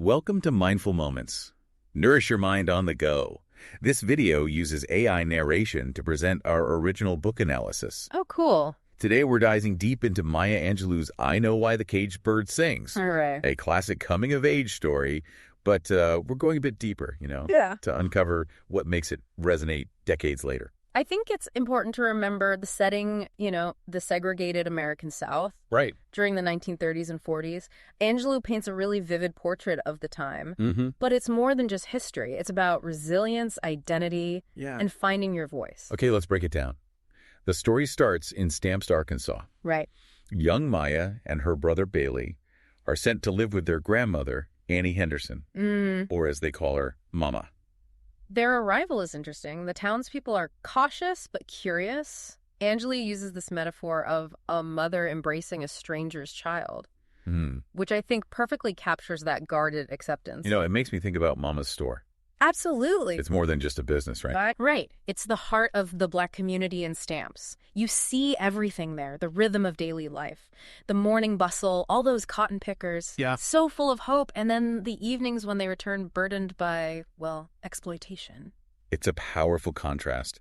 Welcome to Mindful Moments. Nourish your mind on the go. This video uses AI narration to present our original book analysis. Oh, cool. Today we're diving deep into Maya Angelou's I Know Why the Caged Bird Sings, All right. a classic coming-of-age story, but we're going a bit deeper, to uncover what makes it resonate decades later. I think it's important to remember the setting, the segregated American South. Right. During the 1930s and 40s. Angelou paints a really vivid portrait of the time. But it's more than just history. It's about resilience, identity, and finding your voice. Okay, let's break it down. The story starts in Stamps, Arkansas. Right. Young Maya and her brother Bailey are sent to live with their grandmother, Annie Henderson, or as they call her, Mama. Their arrival is interesting. The townspeople are cautious but curious. Angelou uses this metaphor of a mother embracing a stranger's child, which I think perfectly captures that guarded acceptance. It makes me think about Mama's store. Absolutely. It's more than just a business, right? Right. It's the heart of the Black community in Stamps. You see everything there, the rhythm of daily life, the morning bustle, all those cotton pickers. Yeah. So full of hope. And then the evenings when they return burdened by, exploitation. It's a powerful contrast.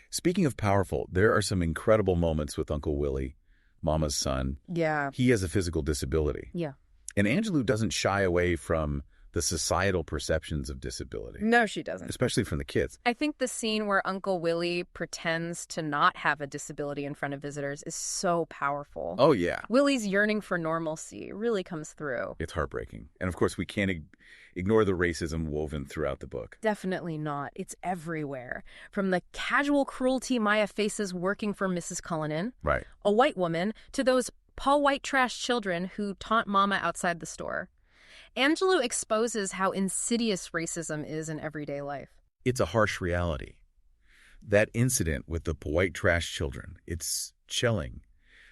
Speaking of powerful, there are some incredible moments with Uncle Willie, Mama's son. Yeah. He has a physical disability. Yeah. And Angelou doesn't shy away from the societal perceptions of disability. No, she doesn't. Especially from the kids. I think the scene where Uncle Willie pretends to not have a disability in front of visitors is so powerful. Oh, yeah. Willie's yearning for normalcy really comes through. It's heartbreaking. And of course, we can't ignore the racism woven throughout the book. Definitely not. It's everywhere. From the casual cruelty Maya faces working for Mrs. Cullinan, right, a white woman, to those Paul White trash children who taunt Mama outside the store. Angelou exposes how insidious racism is in everyday life. It's a harsh reality. That incident with the white trash children, it's chilling.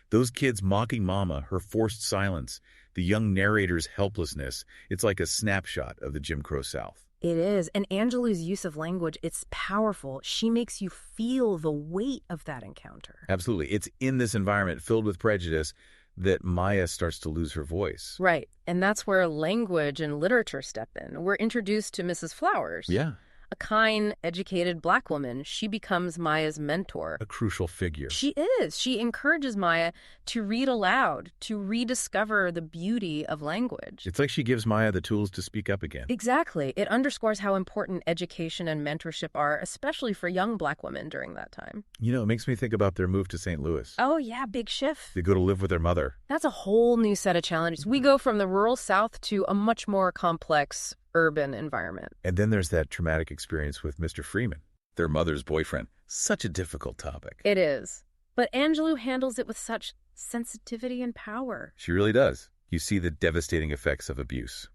Those kids mocking Mama, her forced silence, the young narrator's helplessness, it's like a snapshot of the Jim Crow South. It is. And Angelou's use of language, it's powerful. She makes you feel the weight of that encounter. Absolutely. It's in this environment filled with prejudice that Maya starts to lose her voice. Right. And that's where language and literature step in. We're introduced to Mrs. Flowers. Yeah. A kind, educated Black woman. She becomes Maya's mentor. A crucial figure. She is. She encourages Maya to read aloud, to rediscover the beauty of language. It's like she gives Maya the tools to speak up again. Exactly. It underscores how important education and mentorship are, especially for young Black women during that time. It makes me think about their move to St. Louis. Oh, yeah, big shift. They go to live with their mother. That's a whole new set of challenges. We go from the rural South to a much more complex urban environment. And then there's that traumatic experience with Mr. Freeman, their mother's boyfriend. Such a difficult topic. It is. But Angelou handles it with such sensitivity and power. She really does. You see the devastating effects of abuse.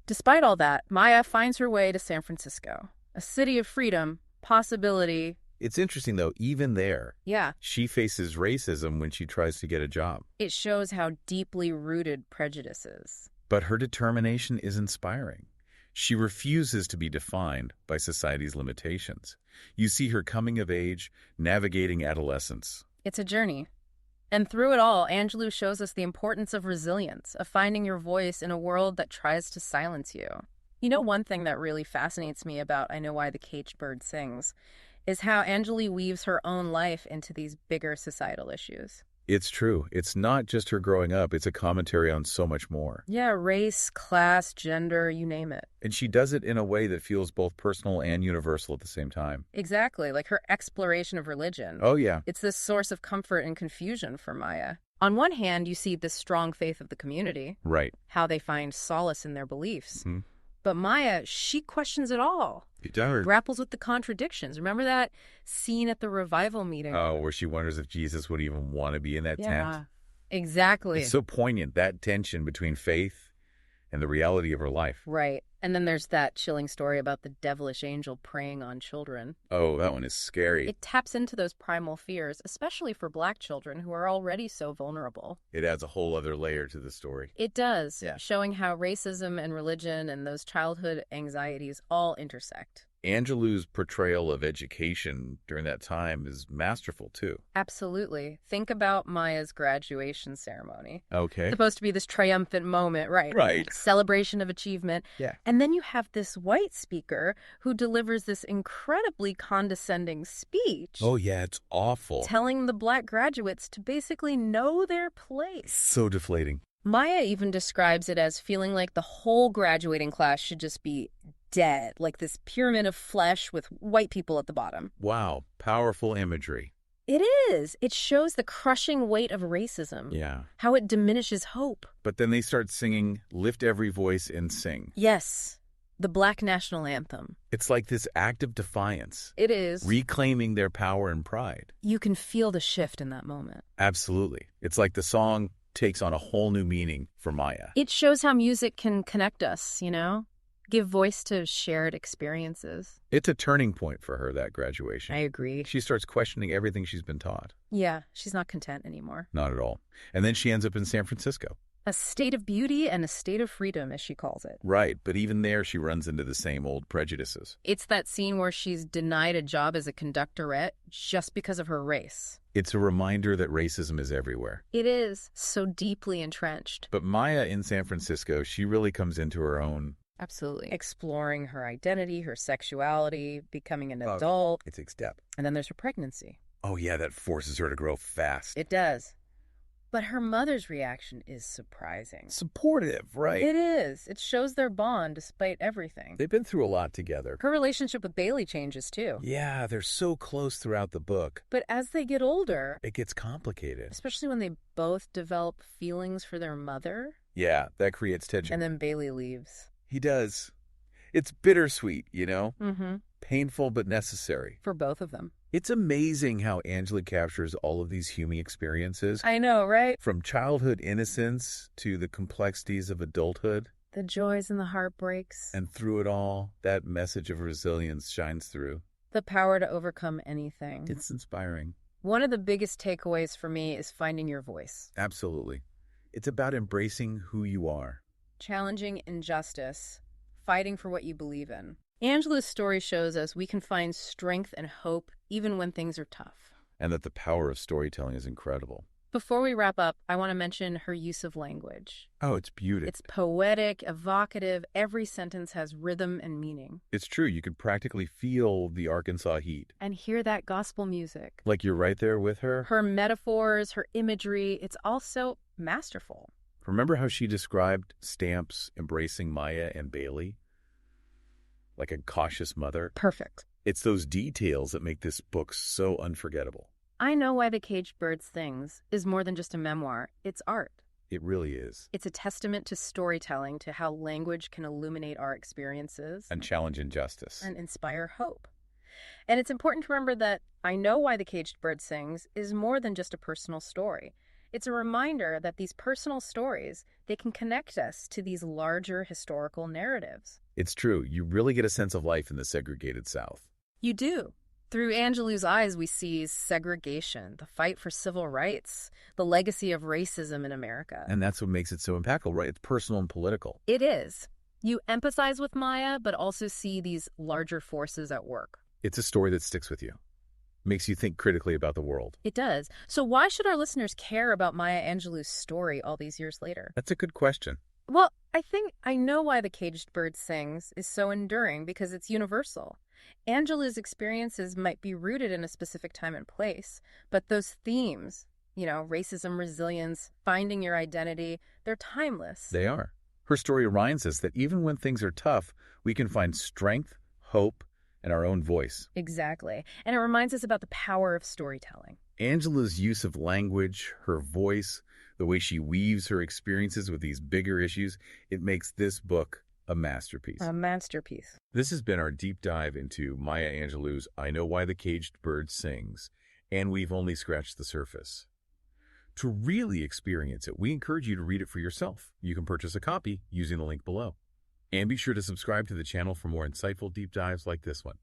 Despite all that, Maya finds her way to San Francisco, a city of freedom, possibility. It's interesting, though, even there, she faces racism when she tries to get a job. It shows how deeply rooted prejudice is. But her determination is inspiring. She refuses to be defined by society's limitations. You see her coming of age, navigating adolescence. It's a journey. And through it all, Angelou shows us the importance of resilience, of finding your voice in a world that tries to silence you. One thing that really fascinates me about I Know Why the Caged Bird Sings is how Angelou weaves her own life into these bigger societal issues. It's true. It's not just her growing up. It's a commentary on so much more. Yeah, race, class, gender, you name it. And she does it in a way that feels both personal and universal at the same time. Exactly, like her exploration of religion. Oh, yeah. It's this source of comfort and confusion for Maya. On one hand, you see the strong faith of the community. Right. How they find solace in their beliefs. But Maya, she questions it all. Grapples with the contradictions. Remember that scene at the revival meeting? Oh, where she wonders if Jesus would even want to be in that tent. Exactly. It's so poignant, that tension between faith and the reality of her life. Right. And then there's that chilling story about the devilish angel preying on children. Oh, that one is scary. It taps into those primal fears, especially for Black children who are already so vulnerable. It adds a whole other layer to the story. It does, showing how racism and religion and those childhood anxieties all intersect. Angelou's portrayal of education during that time is masterful, too. Absolutely. Think about Maya's graduation ceremony. Okay. Supposed to be this triumphant moment, right? Right. Celebration of achievement. Yeah. And then you have this white speaker who delivers this incredibly condescending speech. Oh, yeah, it's awful. Telling the black graduates to basically know their place. So deflating. Maya even describes it as feeling like the whole graduating class should just be dead, like this pyramid of flesh with white people at the bottom. Wow, powerful imagery. It is. It shows the crushing weight of racism. Yeah. How it diminishes hope. But then they start singing, "Lift Every Voice and Sing." Yes, the Black national anthem. It's like this act of defiance. It is. Reclaiming their power and pride. You can feel the shift in that moment. Absolutely. It's like the song takes on a whole new meaning for Maya. It shows how music can connect us, give voice to shared experiences. It's a turning point for her, that graduation. I agree. She starts questioning everything she's been taught. Yeah, she's not content anymore. Not at all. And then she ends up in San Francisco. A state of beauty and a state of freedom, as she calls it. Right, but even there she runs into the same old prejudices. It's that scene where she's denied a job as a conductorette just because of her race. It's a reminder that racism is everywhere. It is so deeply entrenched. But Maya in San Francisco, she really comes into her own. Absolutely. Exploring her identity, her sexuality, becoming an adult. It's a step. And then there's her pregnancy. Oh yeah, that forces her to grow fast. It does. But her mother's reaction is surprising. Supportive, right? It is. It shows their bond despite everything. They've been through a lot together. Her relationship with Bailey changes too. Yeah, they're so close throughout the book. But as they get older, it gets complicated. Especially when they both develop feelings for their mother. Yeah, that creates tension. And then Bailey leaves. He does. It's bittersweet, Mm-hmm. Painful but necessary. For both of them. It's amazing how Angelou captures all of these human experiences. I know, right? From childhood innocence to the complexities of adulthood. The joys and the heartbreaks. And through it all, that message of resilience shines through. The power to overcome anything. It's inspiring. One of the biggest takeaways for me is finding your voice. Absolutely. It's about embracing who you are. Challenging injustice. Fighting for what you believe in. Angelou's story shows us we can find strength and hope even when things are tough. And that the power of storytelling is incredible. Before we wrap up, I want to mention her use of language. Oh, it's beautiful. It's poetic, evocative. Every sentence has rhythm and meaning. It's true. You could practically feel the Arkansas heat. And hear that gospel music. Like you're right there with her. Her metaphors, her imagery, it's also masterful. Remember how she described Stamps embracing Maya and Bailey? Like a cautious mother? Perfect. It's those details that make this book so unforgettable. I Know Why the Caged Bird Sings is more than just a memoir. It's art. It really is. It's a testament to storytelling, to how language can illuminate our experiences. And challenge injustice. And inspire hope. And it's important to remember that I Know Why the Caged Bird Sings is more than just a personal story. It's a reminder that these personal stories, they can connect us to these larger historical narratives. It's true. You really get a sense of life in the segregated South. You do. Through Angelou's eyes, we see segregation, the fight for civil rights, the legacy of racism in America. And that's what makes it so impactful, right? It's personal and political. It is. You empathize with Maya, but also see these larger forces at work. It's a story that sticks with you. Makes you think critically about the world. It does. So why should our listeners care about Maya Angelou's story all these years later? That's a good question. Well, I think I Know Why the Caged Bird Sings is so enduring because it's universal. Angelou's experiences might be rooted in a specific time and place, but those themes, racism, resilience, finding your identity, they're timeless. They are. Her story reminds us that even when things are tough, we can find strength, hope, and our own voice. Exactly. And it reminds us about the power of storytelling. Angelou's use of language, her voice, the way she weaves her experiences with these bigger issues, it makes this book a masterpiece. A masterpiece. This has been our deep dive into Maya Angelou's I Know Why the Caged Bird Sings, and we've only scratched the surface. To really experience it, we encourage you to read it for yourself. You can purchase a copy using the link below. And be sure to subscribe to the channel for more insightful deep dives like this one.